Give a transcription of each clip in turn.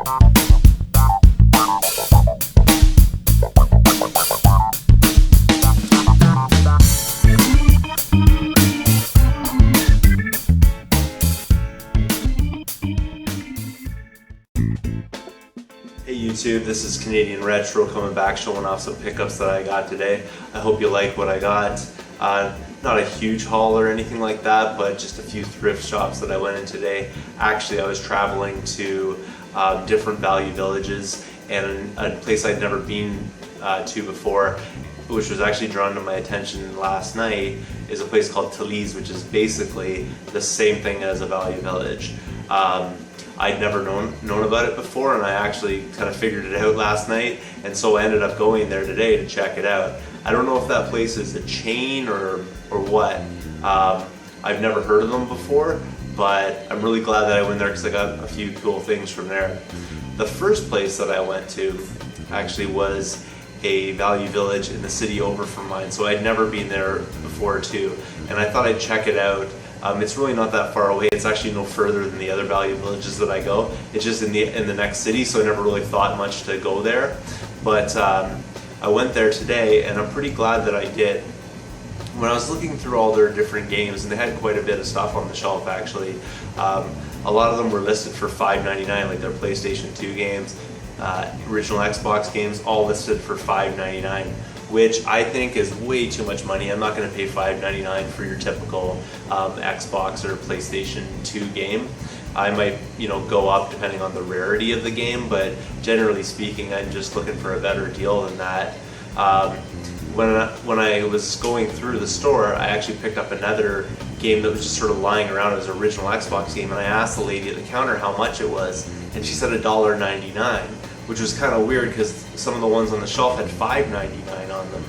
Hey YouTube, this is Canadian Retro coming back showing off some pickups that I got today. I hope you like what I got. Not a huge haul or anything like that, but just a few thrift shops that I went in today. Actually, I was traveling to different value villages, and a place I'd never been to before, which was actually drawn to my attention last night, is a place called Talise, which is basically the same thing as a value village. I'd never known about it before, and I actually kind of figured it out last night, and so I ended up going there today to check it out. I don't know if that place is a chain or what. I've never heard of them before, but I'm really glad that I went there because I got a few cool things from there. The first place that I went to actually was a value village in the city over from mine, so I'd never been there before too, and I thought I'd check it out. It's really not that far away. It's actually no further than the other value villages that I go. It's just in the next city, so I never really thought much to go there. But I went there today, and I'm pretty glad that I did. When I was looking through all their different games, and they had quite a bit of stuff on the shelf actually, a lot of them were listed for $5.99, like their PlayStation 2 games, original Xbox games, all listed for $5.99. Which I think is way too much money. I'm not going to pay $5.99 for your typical Xbox or PlayStation 2 game. I might, go up depending on the rarity of the game, but generally speaking, I'm just looking for a better deal than that. When I was going through the store, I actually picked up another game that was just sort of lying around as an original Xbox game, and I asked the lady at the counter how much it was, and she said $1.99. Which was kind of weird because some of the ones on the shelf had $5.99 on them.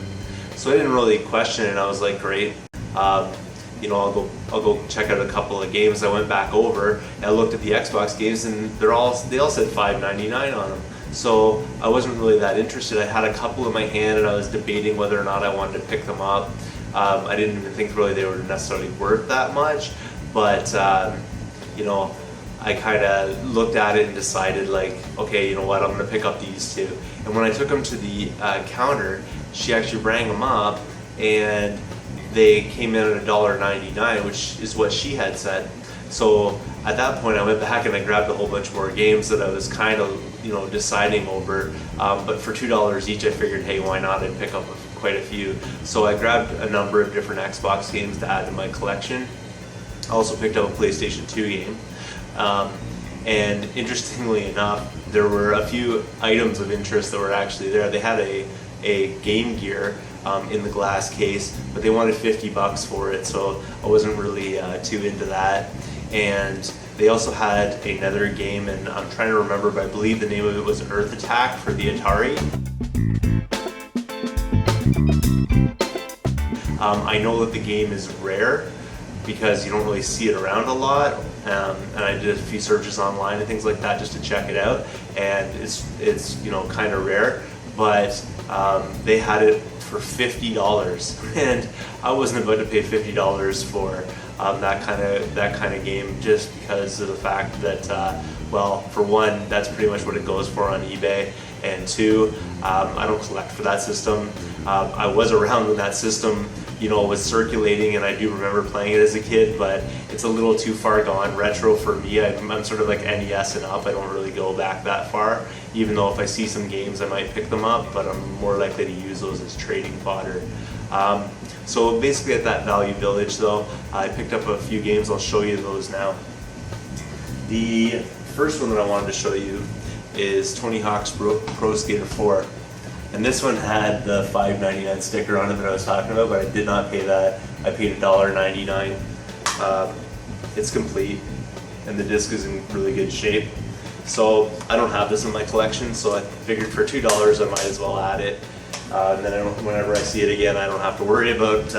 So I didn't really question it. I was like, great, I'll go check out a couple of games. I went back over and I looked at the Xbox games, and they all said $5.99 on them. So I wasn't really that interested. I had a couple in my hand, and I was debating whether or not I wanted to pick them up. I didn't even think really they were necessarily worth that much, but I kind of looked at it and decided, like, okay, you know what, I'm going to pick up these two. And when I took them to the counter, she actually rang them up, and they came in at $1.99, which is what she had said. So at that point, I went back and I grabbed a whole bunch more games that I was kind of, deciding over. But for $2 each, I figured, hey, why not? I'd pick up quite a few. So I grabbed a number of different Xbox games to add to my collection. I also picked up a PlayStation 2 game. And interestingly enough, there were a few items of interest that were actually there. They had a Game Gear in the glass case, but they wanted $50 for it, so I wasn't really too into that. And they also had another game, and I'm trying to remember, but I believe the name of it was Earth Attack for the Atari. I know that the game is rare, because you don't really see it around a lot, and I did a few searches online and things like that just to check it out, and it's kind of rare, but they had it for $50, and I wasn't about to pay $50 for that kind of game, just because of the fact that well, for one, that's pretty much what it goes for on eBay, and two, I don't collect for that system. I was around when that system was circulating, and I do remember playing it as a kid, but it's a little too far gone retro for me. I'm sort of like NES and up. I don't really go back that far, even though if I see some games I might pick them up, but I'm more likely to use those as trading fodder. So basically at that value village though, I picked up a few games. I'll show you those now. The first one that I wanted to show you is Tony Hawk's Pro Skater 4. And this one had the $5.99 sticker on it that I was talking about, but I did not pay that. I paid $1.99. It's complete, and the disc is in really good shape. So I don't have this in my collection, so I figured for $2 I might as well add it. And then whenever I see it again, I don't have to worry about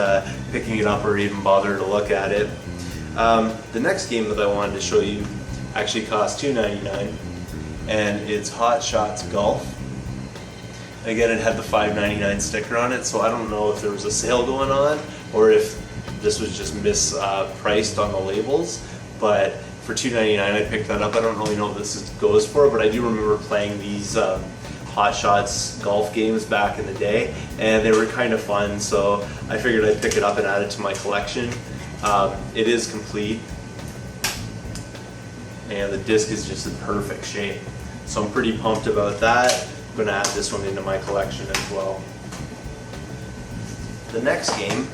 picking it up or even bother to look at it. The next game that I wanted to show you actually cost $2.99, and it's Hot Shots Golf. Again, it had the $5.99 sticker on it, so I don't know if there was a sale going on or if this was just mispriced on the labels, but for $2.99 I picked that up. I don't really know what this goes for, but I do remember playing these Hot Shots golf games back in the day, and they were kind of fun, so I figured I'd pick it up and add it to my collection. It is complete, and the disc is just in perfect shape, so I'm pretty pumped about that. I'm going to add this one into my collection as well. The next game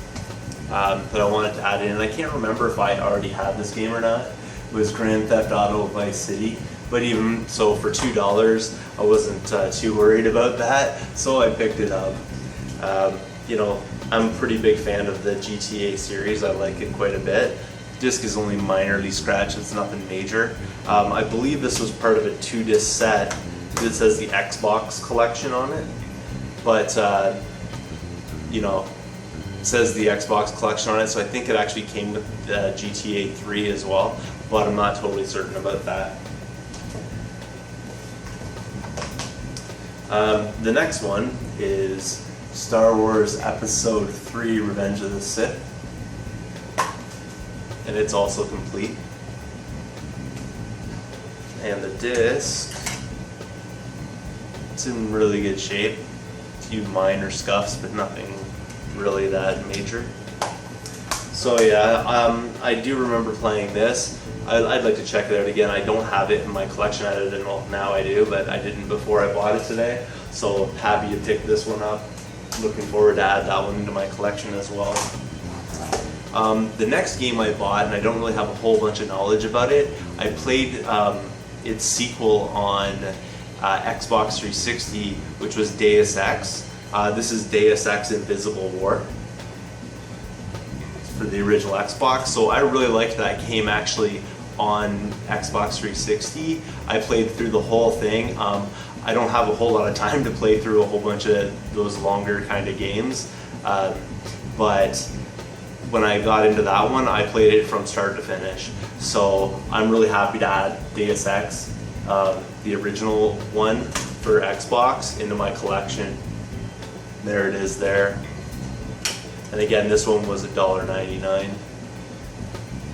that I wanted to add in, and I can't remember if I already had this game or not, was Grand Theft Auto Vice City. But even so, for $2, I wasn't too worried about that, so I picked it up. You know, I'm a pretty big fan of the GTA series. I like it quite a bit. The disc is only minorly scratched, it's nothing major. I believe this was part of a 2-disc set that says the Xbox collection on it. But, you know, it says the Xbox collection on it, so I think it actually came with GTA 3 as well, but I'm not totally certain about that. The next one is Star Wars Episode 3 Revenge of the Sith, and it's also complete. And the disc, it's in really good shape. A few minor scuffs, but nothing really that major. So yeah, I do remember playing this. I'd like to check it out again. I don't have it in my collection. I didn't, well, now I do, but I didn't before I bought it today. So happy to pick this one up. Looking forward to add that one into my collection as well. The next game I bought, and I don't really have a whole bunch of knowledge about it, I played its sequel on Xbox 360, which was Deus Ex. This is Deus Ex Invisible War for the original Xbox. So I really liked that game actually on Xbox 360. I played through the whole thing. I don't have a whole lot of time to play through a whole bunch of those longer kind of games, but when I got into that one, I played it from start to finish. So I'm really happy to add Deus Ex, the original one for Xbox, into my collection. There it is there. And again, this one was $1.99.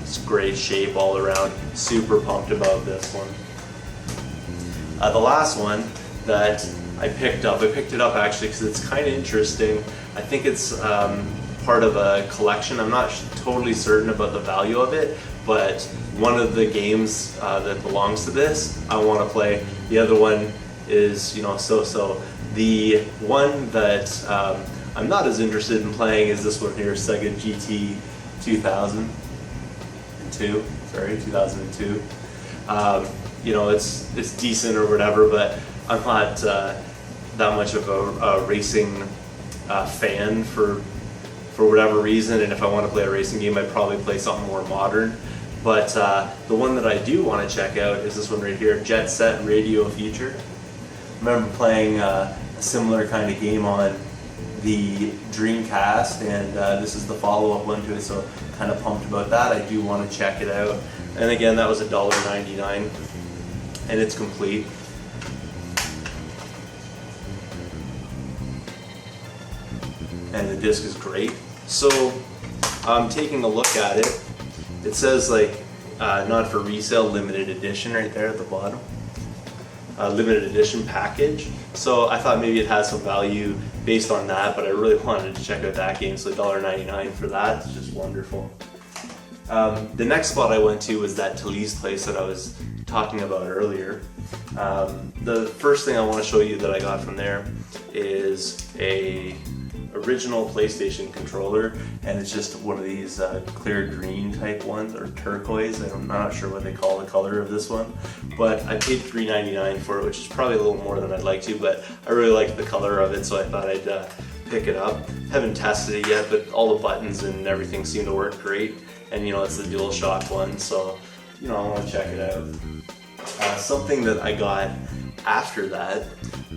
It's great shape all around. Super pumped about this one. The last one that I picked it up actually because it's kind of interesting. I think it's part of a collection. I'm not totally certain about the value of it, but one of the games that belongs to this, I want to play. The other one is, you know, so-so. The one that I'm not as interested in playing is this one here, Sega GT 2002. You know, it's decent or whatever, but I'm not that much of a racing fan for whatever reason. And if I want to play a racing game, I'd probably play something more modern. But the one that I do want to check out is this one right here, Jet Set Radio Future. I remember playing a similar kind of game on the Dreamcast, and this is the follow-up one to it, so kind of pumped about that. I do want to check it out. And again, that was $1.99, and it's complete. And the disc is great. So I'm taking a look at it. It says like not for resale, limited edition right there at the bottom. Limited edition package. So I thought maybe it has some value based on that, but I really wanted to check out that game, so $1.99 for that. It's just wonderful. The next spot I went to was that Talise place that I was talking about earlier. The first thing I want to show you that I got from there is a original PlayStation controller, and it's just one of these clear green type ones, or turquoise. I'm not sure what they call the color of this one, but I paid $3.99 for it, which is probably a little more than I'd like to, but I really liked the color of it, so I thought I'd pick it up. Haven't tested it yet, but all the buttons and everything seem to work great, and you know, it's the DualShock one, so you know, I want to check it out. Something that I got after that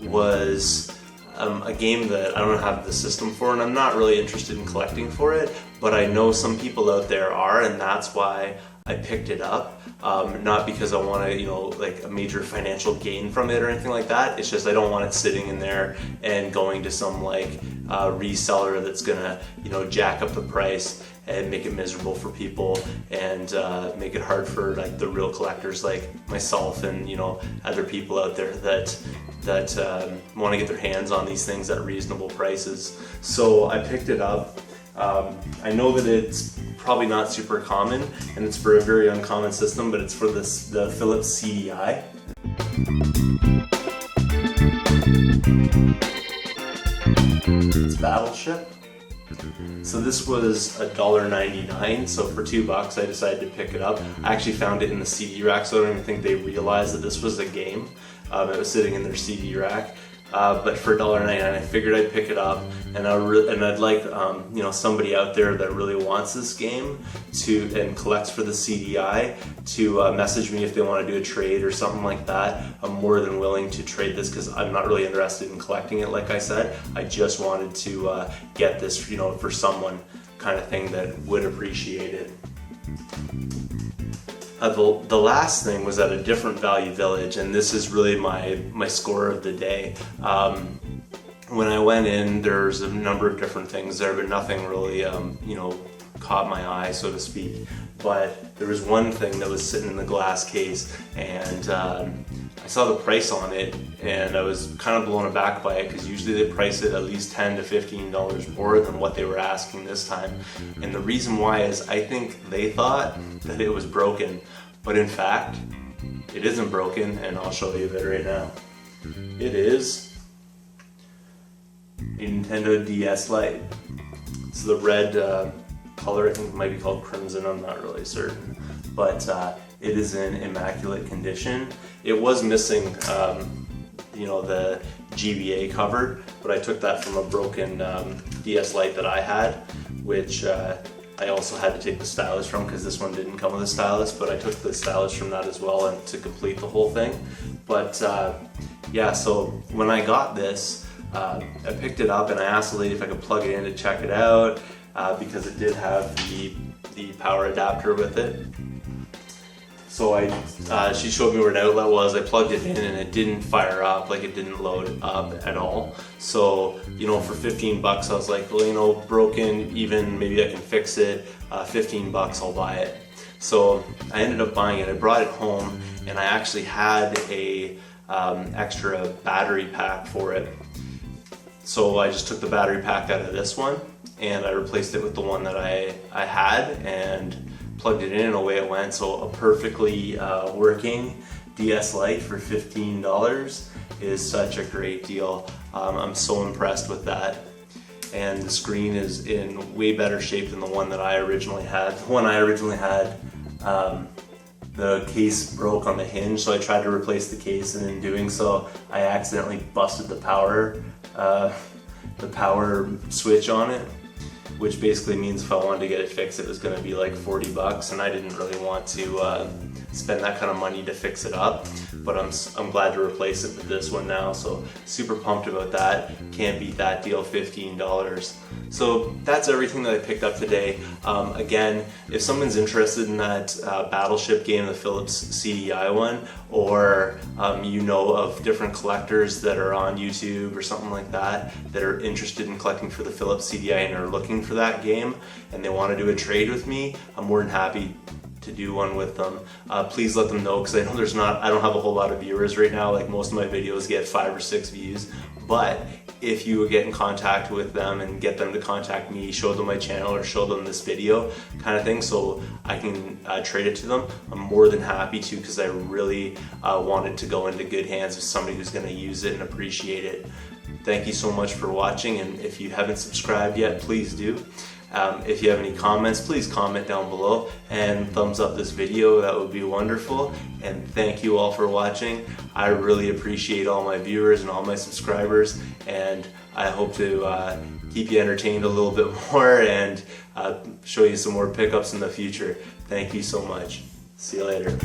was a game that I don't have the system for, and I'm not really interested in collecting for it, but I know some people out there are, and that's why I picked it up. Not because I want to, you know, like a major financial gain from it or anything like that. It's just I don't want it sitting in there and going to some like reseller that's gonna, you know, jack up the price and make it miserable for people, and make it hard for like the real collectors like myself and other people out there that want to get their hands on these things at reasonable prices. So I picked it up. I know that it's probably not super common, and it's for a very uncommon system, but it's for the Philips CDI. It's Battleship. So this was $1.99, so for $2 I decided to pick it up. I actually found it in the CD rack, so I don't even think they realized that this was a game. It was sitting in their CD rack. But for $1.99 I figured I'd pick it up, and I'd like somebody out there that really wants this game and collects for the CDI to message me if they want to do a trade or something like that. I'm more than willing to trade this because I'm not really interested in collecting it, like I said. I just wanted to get this for someone, kind of thing that would appreciate it. The last thing was at a different Value Village, and this is really my score of the day. When I went in, there's a number of different things there, but nothing really caught my eye, so to speak. But there was one thing that was sitting in the glass case, and I saw the price on it, and I was kind of blown aback by it, because usually they price it at least $10 to $15 more than what they were asking this time. And the reason why is I think they thought that it was broken, but in fact it isn't broken, and I'll show you it right now. It is a Nintendo DS Lite. It's the red color. I think it might be called Crimson, I'm not really certain, but it is in immaculate condition. It was missing the GBA cover, but I took that from a broken DS Lite that I had, which I also had to take the stylus from, because this one didn't come with a stylus, but I took the stylus from that as well, and to complete the whole thing. But yeah, so when I got this, I picked it up and I asked the lady if I could plug it in to check it out, because it did have the power adapter with it. So she showed me where an outlet was. I plugged it in and it didn't fire up, like it didn't load up at all. So for $15 I was like, well, broken, even maybe I can fix it. $15, I'll buy it. So I ended up buying it. I brought it home, and I actually had a extra battery pack for it. So I just took the battery pack out of this one, and I replaced it with the one that I had, and plugged it in, and away it went. So a perfectly working DS Lite for $15 is such a great deal. I'm so impressed with that. And the screen is in way better shape than the one that I originally had. The one I originally had, the case broke on the hinge, so I tried to replace the case, and in doing so I accidentally busted the power switch on it, which basically means if I wanted to get it fixed, it was going to be like $40, and I didn't really want to spend that kind of money to fix it up. But I'm glad to replace it with this one now, so super pumped about that. Can't beat that deal, $15. So that's everything that I picked up today. Again, if someone's interested in that Battleship game, the Philips CDI one, or of different collectors that are on YouTube or something like that are interested in collecting for the Philips CDI and are looking for that game, and they want to do a trade with me, I'm more than happy to do one with them. Please let them know, because I know I don't have a whole lot of viewers right now. Like, most of my videos get 5 or 6 views, but if you get in contact with them and get them to contact me, show them my channel or show them this video kind of thing, so I can trade it to them, I'm more than happy to, because I really want it to go into good hands with somebody who's going to use it and appreciate it. Thank you so much for watching, and if you haven't subscribed yet, please do. If you have any comments, please comment down below and thumbs up this video. That would be wonderful. And thank you all for watching. I really appreciate all my viewers and all my subscribers, and I hope to keep you entertained a little bit more and show you some more pickups in the future. Thank you so much. See you later.